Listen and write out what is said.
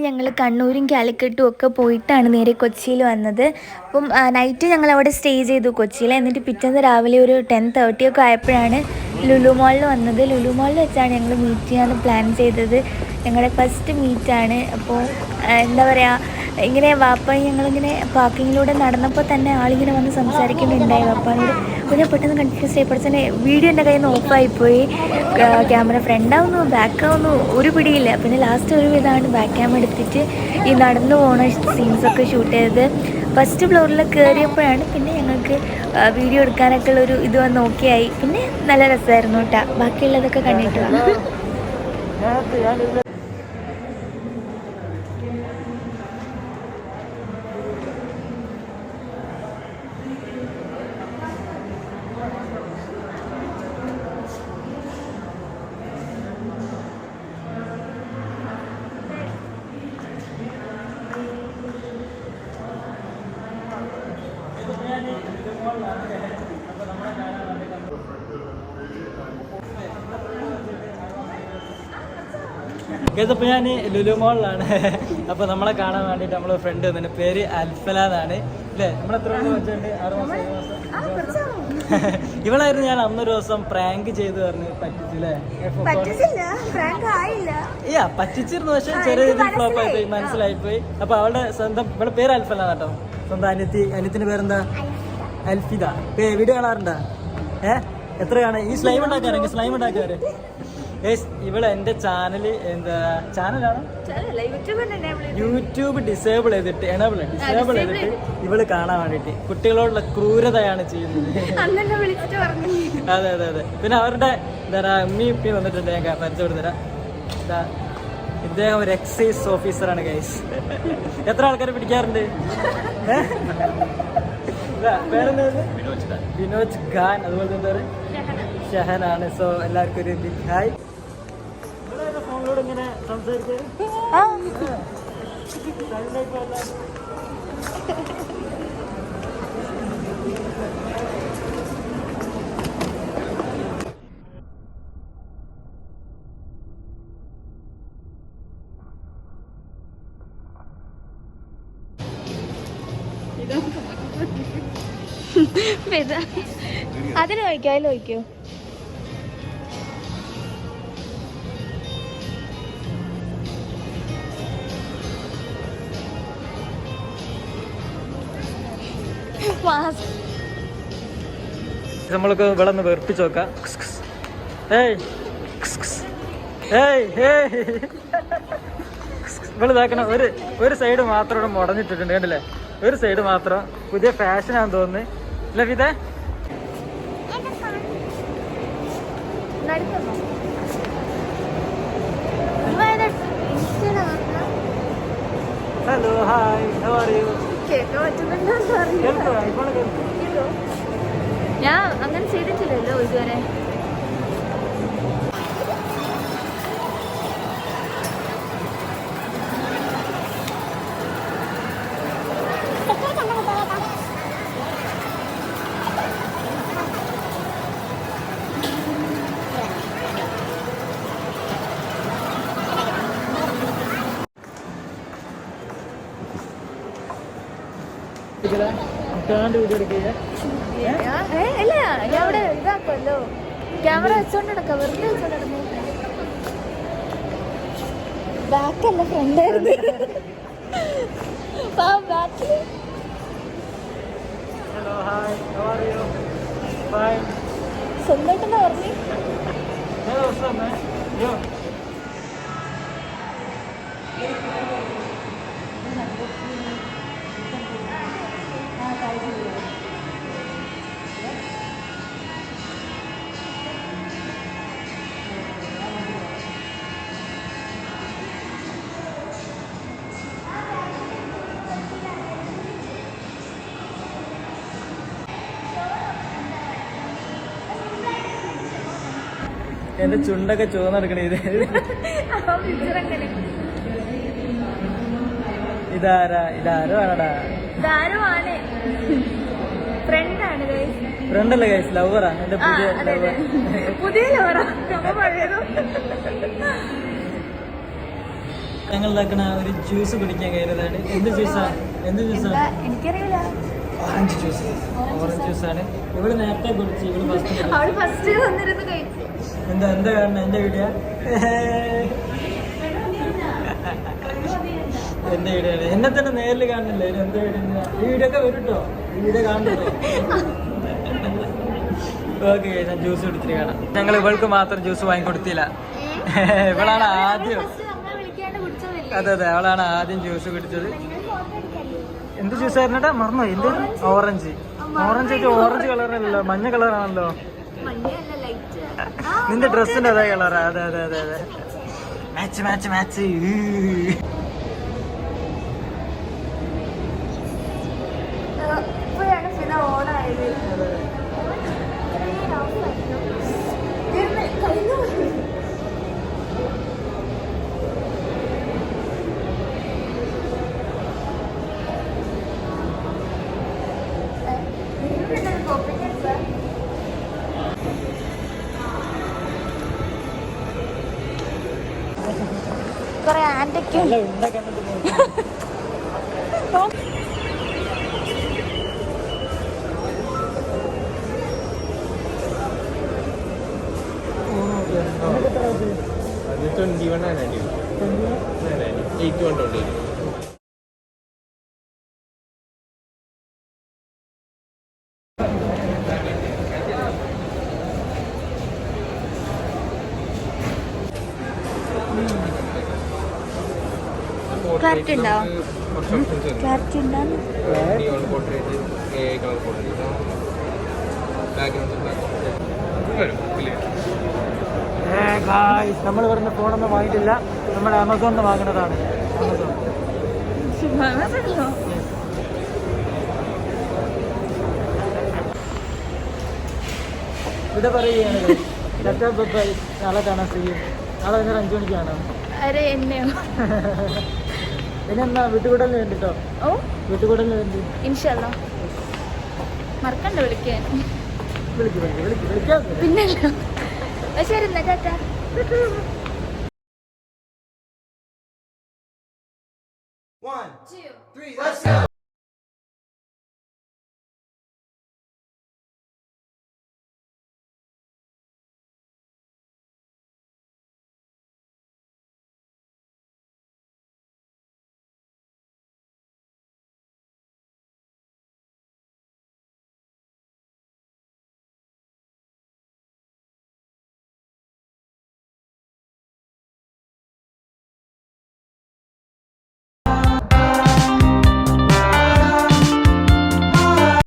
ഞങ്ങൾ കണ്ണൂരും കാലിക്കട്ടും ഒക്കെ പോയിട്ടാണ് നേരെ കൊച്ചിയിൽ വന്നത്. അപ്പം നൈറ്റ് ഞങ്ങൾ അവിടെ സ്റ്റേ ചെയ്തു കൊച്ചിയിൽ. എന്നിട്ട് പിറ്റേന്ന് രാവിലെ ഒരു 10:30 ഒക്കെ ആയപ്പോഴാണ് ലുലു മോളിൽ വന്നത്. ലുലു മോളിൽ വെച്ചാണ് ഞങ്ങൾ മീറ്റ് ചെയ്യാൻ പ്ലാൻ ചെയ്തത്. ഞങ്ങളുടെ ഫസ്റ്റ് മീറ്റാണ്. അപ്പോൾ എന്താ പറയുക, ഇങ്ങനെ വാപ്പായി ഞങ്ങളിങ്ങനെ പാർക്കിങ്ങിലൂടെ നടന്നപ്പോൾ തന്നെ ആളിങ്ങനെ വന്ന് സംസാരിക്കുന്നുണ്ടായി വാപ്പാനോട്. അപ്പോൾ ഞാൻ പെട്ടെന്ന് കൺഫ്യൂസ് ആയി. പഠിച്ചനെ വീഡിയോ എൻ്റെ കയ്യിൽ നിന്ന് ഓഫായിപ്പോയി. ക്യാമറ ഫ്രണ്ടാവുന്നു ബാക്കാവുന്നു ഒരു പിടിയില്ല. പിന്നെ ലാസ്റ്റ് ഒരു ഇതാണ് ബാക്ക് ക്യാമറ എടുത്തിട്ട് ഈ നടന്നു പോകുന്ന സീൻസൊക്കെ ഷൂട്ട് ചെയ്തത്. ഫസ്റ്റ് ഫ്ലോറിൽ കയറിയപ്പോഴാണ് പിന്നെ ഞങ്ങൾക്ക് വീഡിയോ എടുക്കാനൊക്കെ ഉള്ളൊരു ഇത് വന്ന് ഓക്കെയായി. പിന്നെ നല്ല രസമായിരുന്നു കേട്ടോ. ബാക്കിയുള്ളതൊക്കെ കണ്ടിട്ട് അപ്പോൾ ഞാൻ ലുലു മോളിലാണ്. അപ്പോൾ നമ്മളെ കാണാൻ വേണ്ടിയിട്ട് നമ്മളെ ഫ്രണ്ട് വന്നിട്ട് പേര് അൽഫല എന്നാണ് അല്ലേ? നമ്മളെത്ര വെച്ചിട്ടുണ്ട്? 6 മാസം. ഇവളായിരുന്നു ഞാൻ അന്നൊരു ദിവസം പ്രാങ്ക് ചെയ്ത് പറഞ്ഞ് പറ്റിച്ചില്ലേ? പറ്റിച്ചിരുന്നു, പക്ഷെ ചെറിയ രീതിയിൽ ഫ്ലോപ്പ് ആയിപ്പോയി, മനസ്സിലായിപ്പോയി. അപ്പൊ അവളുടെ സ്വന്തം ഇവളുടെ പേര് അൽഫല കേട്ടോ. സ്വന്തം അനിയത്തിന്റെ പേരെന്താ? അൽഫിദ. വീഡിയോ കാണാറുണ്ടാ? എത്ര കാണാ? ഈ സ്ലൈം ഉണ്ടാക്കാറ് സ്ലൈം ഉണ്ടാക്കാറ് ഇവള് എന്റെ ചാനല് എന്താ ചാനലാണ് യൂട്യൂബ് ഡിസേബിൾ ചെയ്തിട്ട് ഇവള് കാണാൻ വേണ്ടിട്ട് കുട്ടികളോടുള്ള ക്രൂരതയാണ് ചെയ്യുന്നത്. അതെ അതെ അതെ. പിന്നെ അവരുടെ എന്താ പറയാ ഉമ്മി ഉപ്പി വന്നിട്ടുണ്ട്. ഞാൻ പരിചയപ്പെടുത്തി തരാം. ഇദ്ദേഹം ഒരു എക്സൈസ് ഓഫീസറാണ് ഗൈസ്. എത്ര ആൾക്കാരെ പിടിക്കാറുണ്ട്? പേരെന്താ? വിനോജ് ഖാൻ. അതുപോലെ എന്താ ഷഹനാണ്. സോ എല്ലാവർക്കും ഒരു ബിഗ് ഹായ്. ഫോണിലൂടെ ഇങ്ങനെ സംസാരിച്ചത് അതിന് നോക്കിയോ? അതിൽ നോക്കിയോ? നമ്മൾക്ക് ഇവിടെ ഒന്ന് വെറുപ്പിച്ച് നോക്കാം. ഇവിടെ ഇതാക്കണം. ഒരു സൈഡ് മാത്രം ഇവിടെ മുടഞ്ഞിട്ടിട്ടുണ്ട് കണ്ടില്ലേ? ഒരു സൈഡ് മാത്രം. പുതിയ ഫാഷനാണെന്ന് തോന്നുന്നു അല്ലേ ഫിദേ? Hello hi, how are you? ഞാൻ അങ്ങനെ ചെയ്തിട്ടില്ലല്ലോ ഇതുവരെ. അല്ല ഞാൻ അവിടെ ഇതാക്കുമല്ലോ, ക്യാമറ വെച്ചോണ്ട് നടക്കാം. വെറുതെ വെച്ചോണ്ട് നടന്നു. ബാക്കല്ല ഫ്രണ്ടായിരുന്നു. ബാക്കില് സ്വന്തമായിട്ടെന്താ പറഞ്ഞു? എന്റെ ചുണ്ടൊക്കെ ചുവന്നെടുക്കണേ. ഇതാരോ ആണടാ. ഫ്രണ്ടല്ലേ ഗൈസ്? ലവറാ. എന്റെ പുതിയ ലവറാ. ഞങ്ങൾ ഉണ്ടാക്കണ ഒരു ജ്യൂസ് കുടിക്കാൻ കയറിയതാണ്. എന്ത് ജ്യൂസാണ്? എനിക്കറിയില്ല. ഓറഞ്ച് ജ്യൂസാണ്. ഇവള് നേരത്തെ കുടിച്ച്. ഇവള് ഫസ്റ്റ് എന്താ കാണുന്നത്? എന്റെ വീഡിയോ എന്റെ വീഡിയോ ആണ്. എന്നെ തന്നെ നേരിൽ കാണുന്നില്ല. എന്റെ വീഡിയോ ഈ വീഡിയോ ഒക്കെ വരും കേട്ടോ. ഈ വീഡിയോ കാണുന്നുണ്ടോ? ഓക്കെ, ഞാൻ ജ്യൂസ് കുടിച്ചിട്ട് കാണാം. ഞങ്ങൾ ഇവൾക്ക് മാത്രം ജ്യൂസ് വാങ്ങിക്കൊടുത്തില്ല. ഇവളാണ് ആദ്യം. അതെ, അവളാണ് ആദ്യം ജ്യൂസ് കുടിച്ചത്. എന്ത് ജ്യൂസ് ആയിരുന്നേട്ടാ? മറന്നോ? എന്ത്? ഓറഞ്ച് ഓറഞ്ച് കളറല്ലോ, മഞ്ഞ കളറാണല്ലോ. നിന്റെ ഡ്രസ്സിന്റെ അതേ കളറാ. അതെ. മാച്ച്. കൊറേ ആന്റൊക്കെ ക്ലാരിറ്റി ഉണ്ടാവും. ക്ലാരിറ്റി ഉണ്ടാവും. നമ്മൾ ഇവിടുന്ന് ഫോണൊന്നും വാങ്ങിയിട്ടില്ല. നമ്മൾ ആമസോണിൽ വാങ്ങുന്നതാണ്. ഇവിടെ പറയുകയാണ് നാളെ കാണാൻ ചെയ്യും. നാളെ വൈകുന്നേരം 5 മണിക്ക് കാണാം. ഇനിയെന്നാ വീട്ടുകൂടലിന് വേണ്ടിട്ടോ? വീട്ടുകൂടലിന് വേണ്ടി ഇൻഷാല്ലാ മറക്കണ്ട വിളിക്കാൻ. വിളിക്കാം. പിന്നല്ലോ. ശരി എന്നാ ടാറ്റാ. 1, 2, 3, let's go!